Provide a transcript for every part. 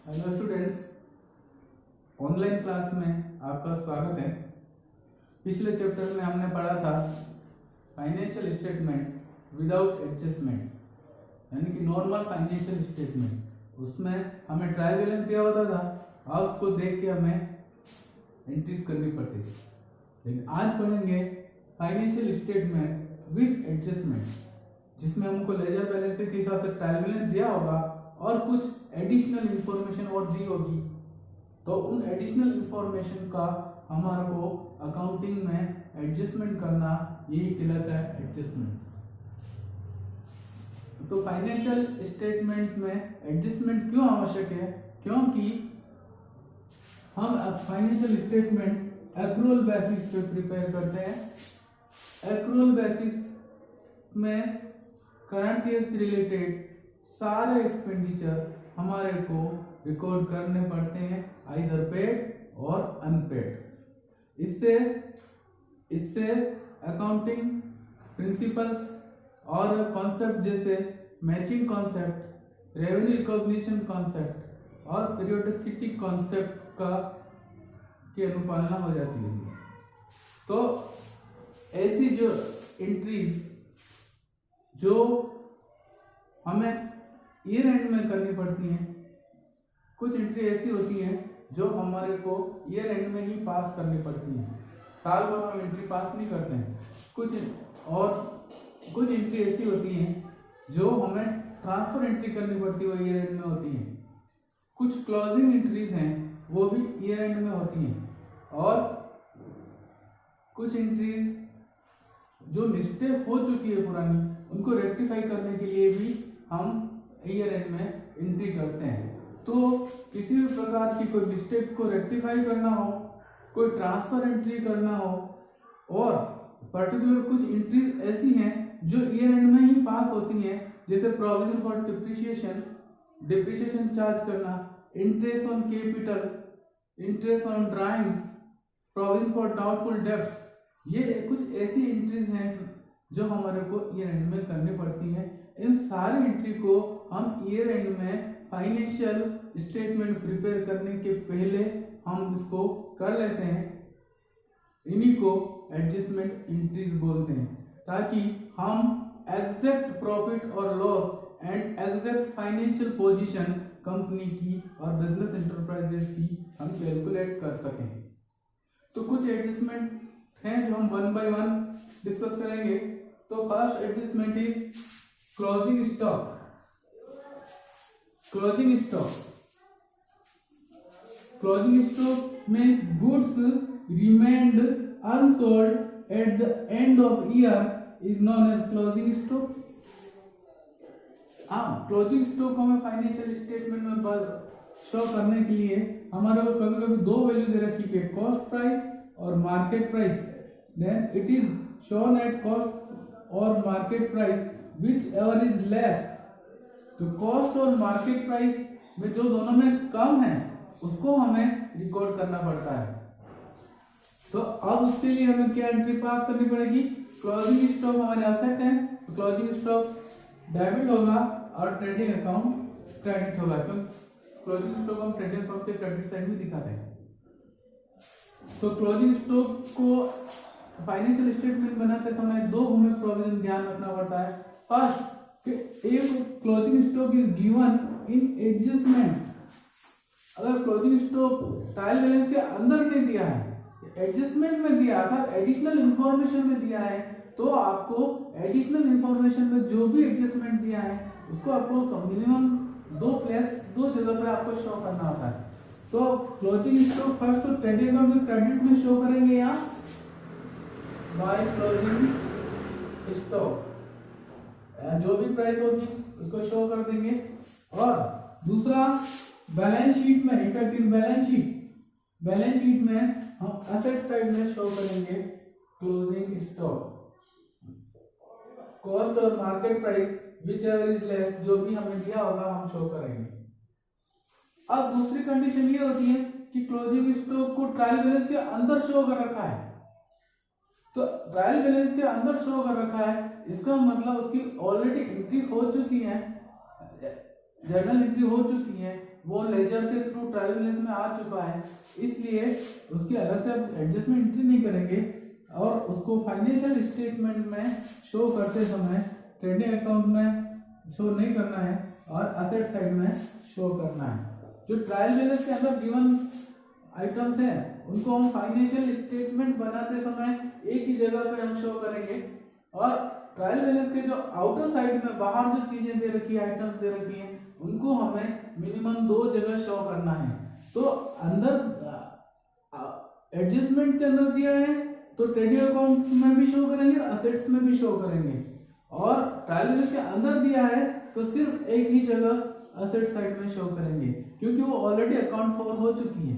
Hello students, online class में आपका स्वागत है। पिछले चैप्टर में हमने पढ़ा था फाइनेंशियल स्टेटमेंट विदाउट एडजस्टमेंट, यानी कि नॉर्मल फाइनेंशियल स्टेटमेंट। उसमें हमें ट्रायल बैलेंस दिया होता था और उसको देख के हमें एंट्रीज करनी पड़ती थी। लेकिन आज पढ़ेंगे फाइनेंशियल स्टेटमेंट विद एडजस्टमेंट, जिसमें हमको लेजर बैलेंस के हिसाब से ट्रायल बैलेंस दिया होगा और कुछ एडिशनल इंफॉर्मेशन और दी होगी। तो उन एडिशनल इंफॉर्मेशन का हमारे को अकाउंटिंग में एडजस्टमेंट करना, यही कहलाता है एडजस्टमेंट। तो फाइनेंशियल स्टेटमेंट में एडजस्टमेंट क्यों आवश्यक है? क्योंकि हम फाइनेंशियल स्टेटमेंट एक्रूअल बेसिस पे प्रिपेयर करते हैं। एक्रूअल बेसिस में करंट ईयर से रिलेटेड सारे एक्सपेंडिचर हमारे को रिकॉर्ड करने पड़ते हैं, आइदर पेड और अनपेड। इससे अकाउंटिंग प्रिंसिपल्स और कॉन्सेप्ट जैसे matching concept, revenue recognition concept और पीरियोडिसिटी कॉन्सेप्ट की अनुपालना हो जाती है। तो ऐसी जो एंट्रीज जो हमें ईयर एंड में करनी पड़ती हैं, कुछ एंट्री ऐसी होती हैं जो हमारे को ईयर एंड में ही पास करनी पड़ती हैं। साल भर हम एंट्री पास नहीं करते हैं। कुछ एंट्री ऐसी होती हैं जो हमें ट्रांसफर एंट्री करनी पड़ती है, वो ईयर एंड में होती हैं। कुछ क्लोजिंग एंट्रीज हैं, वो भी ईयर एंड में होती हैं। और कुछ एंट्रीज जो मिस्टेक हो चुकी है पुरानी, उनको रेक्टिफाई करने के लिए भी हम ईयर एंड में एंट्री करते हैं। तो किसी भी प्रकार की कोई मिस्टेक को रेक्टिफाई करना हो, कोई ट्रांसफर एंट्री करना हो, और पर्टिकुलर कुछ एंट्रीज ऐसी हैं जो ईयर एंड में ही पास होती हैं, जैसे प्रोविजन फॉर डिप्रिसिएशन चार्ज करना, interest on capital, interest on drawings, provision for doubtful debts. ये कुछ ऐसी एंट्रीज हैं जो हमारे को ईयर एंड में करनी पड़ती हैं। इन सारी एंट्री को हम ईयर एंड में फाइनेंशियल स्टेटमेंट प्रिपेयर करने के पहले हम इसको कर लेते हैं। इन्हीं को एडजस्टमेंट एंट्रीज बोलते हैं, ताकि हम एग्जैक्ट प्रॉफिट और loss and exact financial position company की और बिजनेस एंटरप्राइजेस की हम कैलकुलेट कर सकें। तो कुछ एडजस्टमेंट हैं जो हम वन बाय वन डिस्कस करेंगे। तो first adjustment is closing stock. Closing stock means goods remained unsold at the end of year is known as closing stock. Closing stock हमें फाइनेंशियल स्टेटमेंट में शो करने के लिए हमारे को कभी कभी दो वैल्यू दे रखी है, कॉस्ट प्राइस और market price. Then it is shown at cost और market price whichever is less. तो कॉस्ट और मार्केट प्राइस में जो दोनों में कम है उसको हमें रिकॉर्ड करना पड़ता है। तो अब उसके लिए हमें क्या एंट्री पास करनी पड़ेगी? क्लोजिंग स्टॉक हमारे एसेट है, तो क्लोजिंग स्टॉक डेबिट होगा और ट्रेडिंग अकाउंट क्रेडिट होगा। क्योंकि क्लोजिंग स्टॉक हम ट्रेडिंग अकाउंट के क्रेडिट साइड में दिखाते हैं। तो क्लोजिंग स्टॉक को फाइनेंशियल स्टेटमेंट बनाते समय दो हमें प्रोविजन ध्यान रखना पड़ता है। First, if closing stock is given in adjustment, अगर क्लोजिंग स्टॉक ट्रायल बैलेंस के अंदर नहीं दिया है, एडजस्टमेंट में दिया है, एडिशनल इंफॉर्मेशन में दिया है, तो आपको एडिशनल इंफॉर्मेशन में जो भी एडजस्टमेंट दिया है उसको आपको मिनिमम दो जगह पे आपको शो करना होता है। तो क्लोजिंग स्टॉक फर्स्ट तो ट्रेडिंग अकाउंट के क्रेडिट में शो करेंगे या बाय क्लोजिंग स्टॉक, जो भी प्राइस होगी उसको शो कर देंगे। और दूसरा, बैलेंस शीट में, इफेक्टिव बैलेंस शीट में हम एसेट साइड में शो करेंगे क्लोजिंग स्टॉक, कॉस्ट और market price whichever is less, जो भी हमें दिया होगा हम शो करेंगे। अब दूसरी कंडीशन ये होती है कि क्लोजिंग स्टॉक को ट्रायल बैलेंस के अंदर शो कर रखा है। तो ट्रायल बैलेंस के अंदर शो कर रखा है, इसका मतलब उसकी ऑलरेडी एंट्री हो चुकी है जर्नल एंट्री हो चुकी है, वो लेजर के थ्रू ट्रायल बैलेंस में आ चुका है, इसलिए उसकी अलग से एडजस्टमेंट एंट्री नहीं करेंगे और उसको फाइनेंशियल स्टेटमेंट में शो करते समय ट्रेडिंग अकाउंट में शो नहीं करना है और असेट साइड में शो करना है। जो ट्रायल बैलेंस के अंदर गिवन आइटम्स हैं उनको हम फाइनेंशियल स्टेटमेंट बनाते समय एक ही जगह पे हम शो करेंगे और ट्रायल बैलेंस के जो आउटर साइड में बाहर जो चीजें दे रखी है, आइटम्स दे रखी हैं, उनको हमें मिनिमम 2 जगह शो करना है। तो अंदर एडजस्टमेंट के अंदर दिया है तो ट्रेडिंग अकाउंट में भी शो करेंगे और असेट्स में भी शो करेंगे, और ट्रायल बैलेंस के अंदर दिया है तो सिर्फ एक ही जगह असेट साइड में शो करेंगे क्योंकि वो ऑलरेडी अकाउंट फॉर हो चुकी है।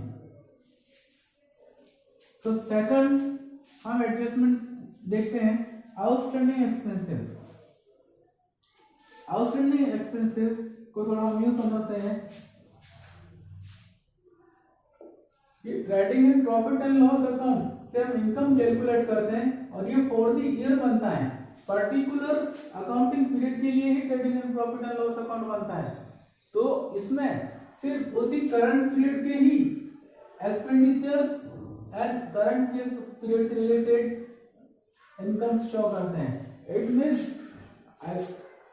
तो सेकंड हम एडजस्टमेंट देखते हैं, आउटस्टैंडिंग एक्सपेंसेस। आउटस्टैंडिंग एक्सपेंसेस को थोड़ा हम यूं समझते हैं कि trading and profit and loss account से हम इनकम कैलकुलेट करते हैं और ये फॉर द ईयर बनता है। पर्टिकुलर अकाउंटिंग पीरियड के लिए ही trading and profit and loss account बनता है। तो इसमें सिर्फ उसी करंट पीरियड के ही एक्सपेंडिचर्स एंड करंट पीरियड से रिलेटेड इनकम शो करते हैं। इट मींस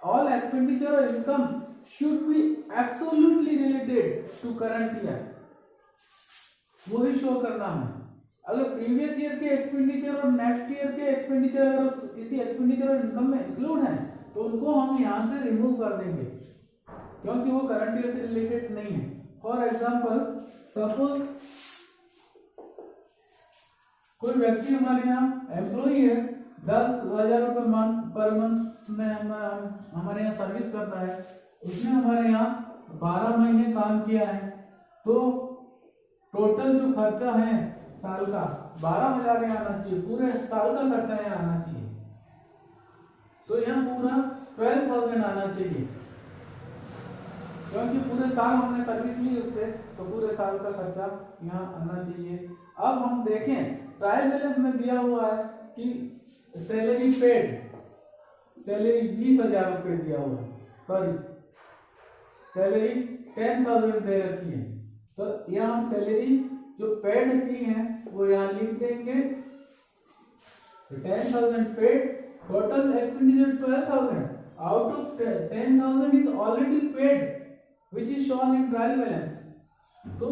ऑल एक्सपेंडिचर और income should be absolutely related to current year, वो ही शो करना है। अगर प्रीवियस ईयर के एक्सपेंडिचर और नेक्स्ट ईयर के एक्सपेंडिचर अगर किसी एक्सपेंडिचर और इनकम में इंक्लूड है तो उनको हम यहाँ से रिमूव कर देंगे क्योंकि वो करंट ईयर से रिलेटेड नहीं है। फॉर एग्जाम्पल, सपोज कोई व्यक्ति हमारे यहाँ एम्प्लॉई है, 10,000 रुपये पर मंथ में हमारे यहाँ सर्विस करता है, उसने हमारे यहाँ 12 महीने काम किया है, तो टोटल जो खर्चा है साल का 12,000 यहाँ आना चाहिए, पूरे साल का खर्चा यहाँ आना चाहिए, तो यहाँ पूरा 12,000 आना चाहिए क्योंकि पूरे साल हमने सर्विस ली उससे, तो पूरे साल का खर्चा यहाँ आना चाहिए। अब हम देखें ट्रायल बैलेंस में दिया हुआ है कि सैलरी पेड, सैलरी 20,000 रुपये दिया हुआ है, सॉरी सैलरी 10,000 दे रखी है, तो यहाँ हम सैलरी जो पेड की है वो यहाँ लिख देंगे 10,000 paid, total expenditure 12,000, out of 10,000 is already paid which is shown in trial balance. तो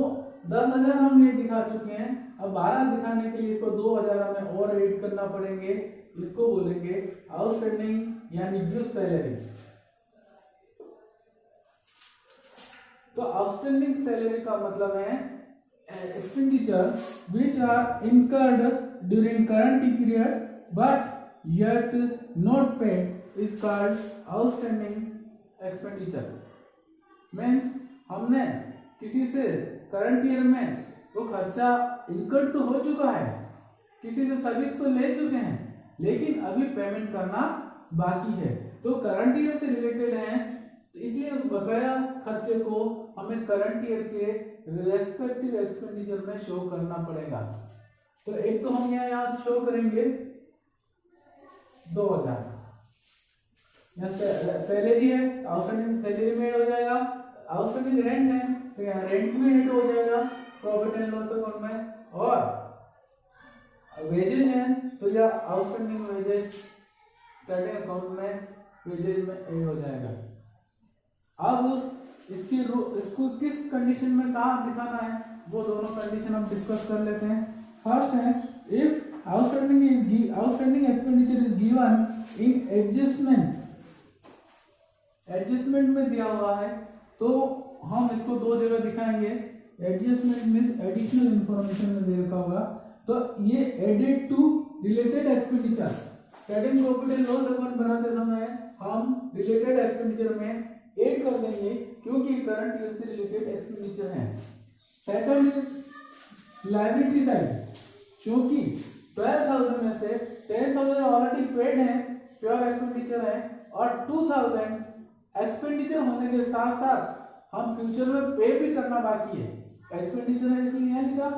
10,000 हम ये दिखा चुके हैं, अब 12 दिखाने के लिए इसको 2,000 हमें और ऐड करना पड़ेंगे, इसको बोलेंगे आउटस्टैंडिंग यानी ड्यू सैलरी। तो आउटस्टैंडिंग सैलरी का मतलब है expenditure which are incurred during current period but yet not paid is called outstanding expenditure. Means हमने किसी से करंट ईयर में वो खर्चा इनकर्ड तो हो चुका है, किसी से सर्विस तो ले चुके हैं, लेकिन अभी पेमेंट करना बाकी है, तो करंट ईयर से रिलेटेड है, तो इसलिए उस बकाया खर्चे को हमें करंट ईयर के रेस्पेक्टिव एक्सपेंडिचर में शो करना पड़ेगा। तो एक तो हम यहाँ शो करेंगे 2,000, सैलरी है, आउटस्टैंडिंग सैलरी में ऐड हो जाएगा, आउटस्टैंडिंग रेंट है तो यहाँ रेंट में ऐड हो जाएगा प्रॉफिट एंड लॉस अकाउंट में, और वेजेज है तो यह आउटस्टैंडिंग वेजेज ट्रेडिंग अकाउंट में वेजेज में ऐड हो जाएगा। अब इसको किस कंडीशन में कहाँ दिखाना है वो दोनों कंडीशन हम डिस्कस कर लेते हैं। फर्स्ट है, if outstanding expenditure is given in adjustment में दिया हुआ है तो हम इसको 2 जगह दिखाएंगे। एडजस्टमेंट मींस एडिशनल इंफॉर्मेशन में दे रखा होगा, तो ये added to related expenditure, trading profit and loss account बनाते समय हम रिलेटेड एक्सपेंडिचर में ऐड कर देंगे क्योंकि करंट ईयर से रिलेटेड एक्सपेंडिचर है। सेकंड इज लायबिलिटी साइड, क्योंकि 12,000 में से 10,000 ऑलरेडी पेड है, प्योर एक्सपेंडिचर है, और 2,000 एक्सपेंडिचर होने के साथ साथ हम फ्यूचर में पे भी करना बाकी है, एक्सपेंडिचर है इसलिए यहाँ लिखा,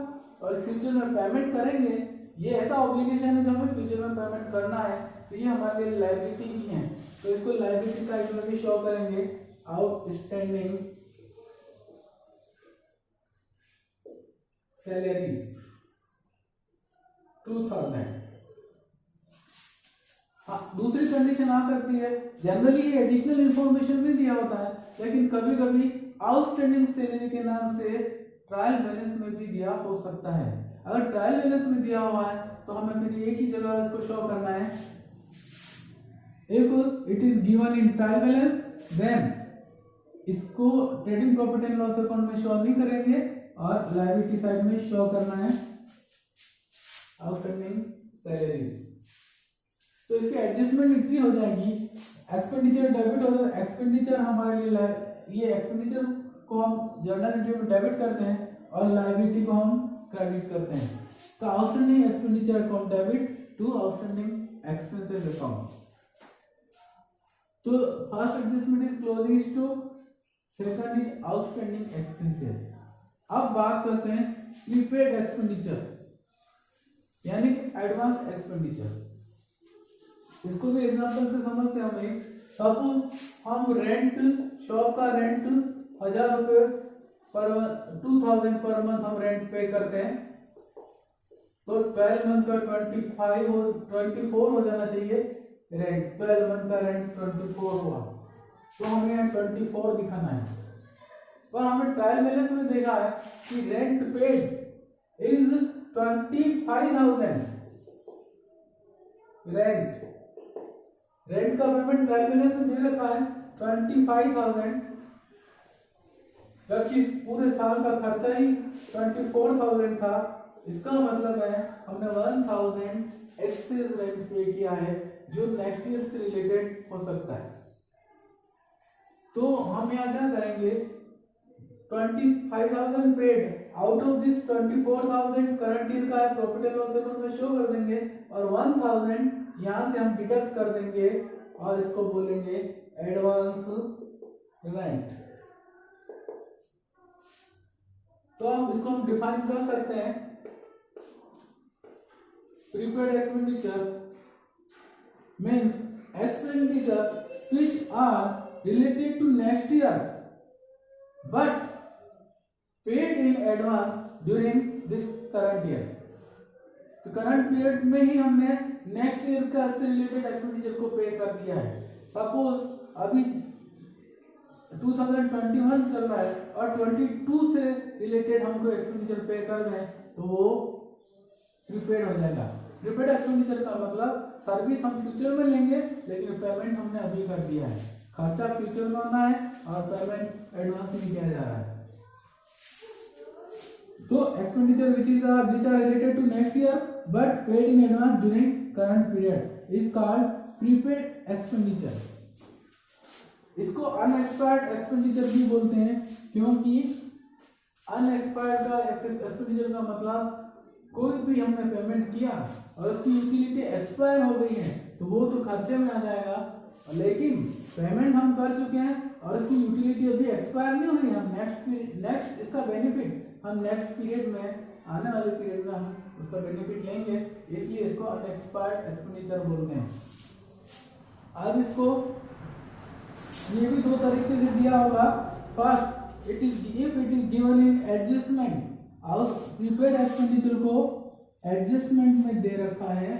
और फ्यूचर में पेमेंट करेंगे, ये ऐसा ऑब्लिगेशन है जो हमें फ्यूचर में पेमेंट करना है, तो ये हमारे लिए लायबिलिटी भी है, तो इसको लायबिलिटी साइड में भी शो करेंगे। Outstanding salaries 2000। हाँ, दूसरी कंडीशन आ सकती है, जनरली एडिशनल इंफॉर्मेशन भी दिया होता है, लेकिन कभी कभी आउटस्टैंडिंग सैलरी के नाम से ट्रायल बैलेंस में भी दिया हो सकता है। अगर ट्रायल बैलेंस में दिया हुआ है तो हमें फिर एक ही जगह इसको शो करना है। If it is given in trial balance then इसको trading profit and loss account में शो नहीं करेंगे और लायबिलिटी साइड में शो करना है आउटस्टैंडिंग सैलरीज। तो इसकी एडजस्टमेंट इतनी हो जाएगी, एक्सपेंडिचर डेबिट हो जाए, एक्सपेंडिचर हमारे लिए ये एक्सपेंडिचर को हम जर्नल एंट्री में डेबिट करते हैं और लायबिलिटी को हम क्रेडिट करते हैं। तो outstanding expenditure account debit to outstanding expenses account. तो first adjustment is closing stock, second is outstanding expenses. अब बात करते हैं प्रीपेड एक्सपेंडिचर यानी कि एडवांस एक्सपेंडिचर। इसको भी एग्जांपल से समझते हैं हम। एक सपोज हम रेंट, शॉप का रेंट 1000 रुपये पर 2000 पर मंथ हम रेंट पे करते हैं, तो 12 मंथ का 24 हो जाना चाहिए रेंट। 12 मंथ का रेंट 24 हुआ, तो हमें यहाँ 24 दिखाना है। पर हमने ट्रायल बैलेंस में देखा है कि रेंट पेड इज 25,000। रेंट का पेमेंट ट्रायल बैलेंस में दे रखा है 25,000, जबकि पूरे साल का खर्चा ही 24,000 था। इसका मतलब है हमने 1,000 एक्सेस रेंट पे किया है जो नेक्स्ट ईयर से रिलेटेड हो सकता है। तो हम यहाँ क्या करेंगे, 25,000 paid, out of this 24,000 current year का है, प्रॉफिट एंड लॉस अकाउंट में शो कर देंगे और 1,000 यहाँ से हम डिडक्ट कर देंगे और इसको बोलेंगे एडवांस रेंट। तो अब इसको हम डिफाइन कर सकते हैं, prepaid expenditure means expenditure which are related to next year but paid in advance during this current year। तो करंट पीरियड में ही हमने नेक्स्ट ईयर का से रिलेटेड एक्सपेंडिचर को पे कर दिया है। सपोज अभी 2021 चल रहा है और 22 से रिलेटेड हमको एक्सपेंडिचर पे कर दें तो वो प्रीपेड हो जाएगा। प्रीपेड एक्सपेंडिचर का मतलब सर्विस हम फ्यूचर में लेंगे लेकिन पेमेंट हमने अभी कर दिया है। खर्चा फ्यूचर में होना है और पेमेंट एडवांस में किया जा रहा है। तो expenditure which are related to next year but paid in advance during current period is called prepaid expenditure. इसको अनएक्सपायर्ड एक्सपेंडिचर भी बोलते हैं क्योंकि अनएक्सपायर्ड का एक्सपेंडिचर का मतलब कोई भी हमने पेमेंट किया और उसकी यूटिलिटी एक्सपायर हो गई है तो वो तो खर्चे में आ जाएगा, लेकिन पेमेंट हम कर चुके हैं और उसकी यूटिलिटी अभी एक्सपायर नहीं हुई। हम नेक्स्ट इसका बेनिफिट हम नेक्स्ट पीरियड में, आने वाले पीरियड में हम उसका बेनिफिट लेंगे, इसलिए इसको अनएक्सपायर्ड एक्सपेंडिचर बोलते हैं। अब इसको ये भी दो तरीके से दिया होगा। First, if it is given in adjustment, और प्रीपेड एक्सपेंडिचर को एडजस्टमेंट में दे रखा है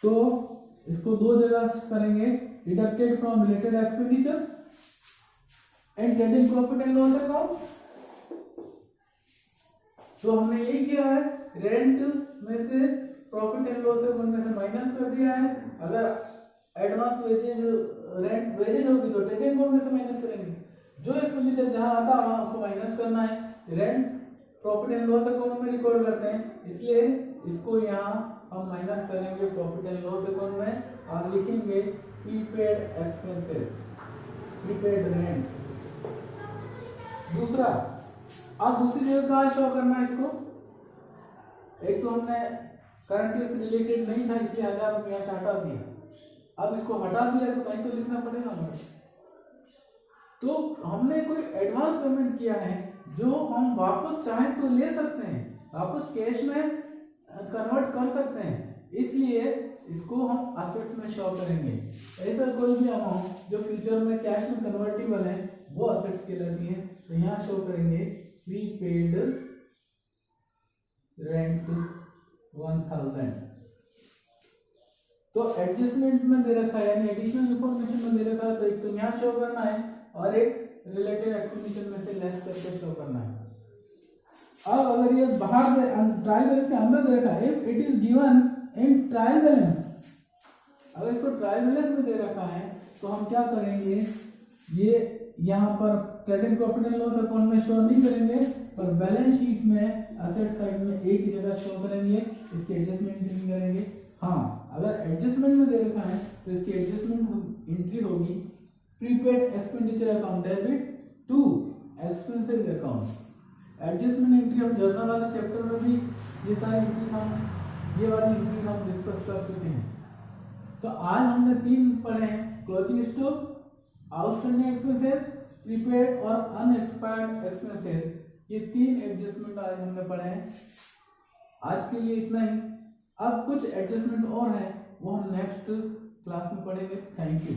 तो इसको दो जगह करेंगे, deducted from related expenditure and trading profit and loss account. तो हमने ये किया है, रेंट में से प्रॉफिट एंड लॉस अकाउंट में से माइनस कर दिया है। अगर एडवांस वेजेज रेंट वेजेज होगी तो ट्रेडिंग अकाउंट में से माइनस करेंगे। जो एक्सपेंडिचर जहां आता है वहां उसको माइनस करना है। Rent profit and loss account में रिकॉर्ड करते हैं, इसलिए इसको यहाँ हम माइनस करेंगे प्रॉफिट एंड लॉस अकाउंट में और लिखेंगे प्रीपेड एक्सपेंसेस, प्रीपेड रेंट। दूसरा, अब दूसरी जगह कहाँ शो करना है इसको, एक तो हमने करंट ईयर से रिलेटेड नहीं था इसलिए 1000 रुपये से हटा दिया। अब इसको हटा दिया तो कहीं तो लिखना पड़ेगा हमें। तो हमने कोई एडवांस पेमेंट किया है जो हम वापस चाहें तो ले सकते हैं, वापस कैश में कन्वर्ट कर सकते हैं, इसलिए इसको हम असेट में शो करेंगे। ऐसा कोई भी अमाउंट जो फ्यूचर में कैश में कन्वर्टेबल है वो असेट्स कहलाती है। तो यहाँ शो करेंगे प्रीपेड रेंट 1000। तो एडजस्टमेंट में दे रखा है यानी एडिशनल इंफॉर्मेशन में दे रखा है, तो एक तो यहाँ शो करना है और एक रिलेटेड एक्सप्लेनेशन में से लेस करके शो करना है। अब अगर ये बाहर ट्रायल बैलेंस के अंदर दे रखा है, if it is given in trial balance, अगर इसको ट्रायल बैलेंस में दे रखा है तो हम क्या करेंगे, ये यहाँ पर trading profit and loss account में शो नहीं करेंगे, पर बैलेंस शीट में असेट साइड में एक ही जगह शो करेंगे, इसकी एडजस्टमेंट नहीं करेंगे। हाँ, अगर एडजस्टमेंट में दे रखा है तो इसकी एडजस्टमेंट एंट्री होगी prepaid expenditure account debit to expenses account. Adjustment entry हम जर्नल वाले चैप्टर में भी ये सारी एंट्री ये वाली एंट्री हम डिस्कस कर चुके हैं। तो आज हमने 3 पढ़े हैं, closing stock, outstanding expenses, prepaid और अनएक्सपायर्ड एक्सपेंसेस। ये 3 एडजस्टमेंट आज हमने पढ़े हैं। आज के लिए इतना ही। अब कुछ एडजस्टमेंट और हैं वो हम नेक्स्ट क्लास में पढ़ेंगे। Thank you.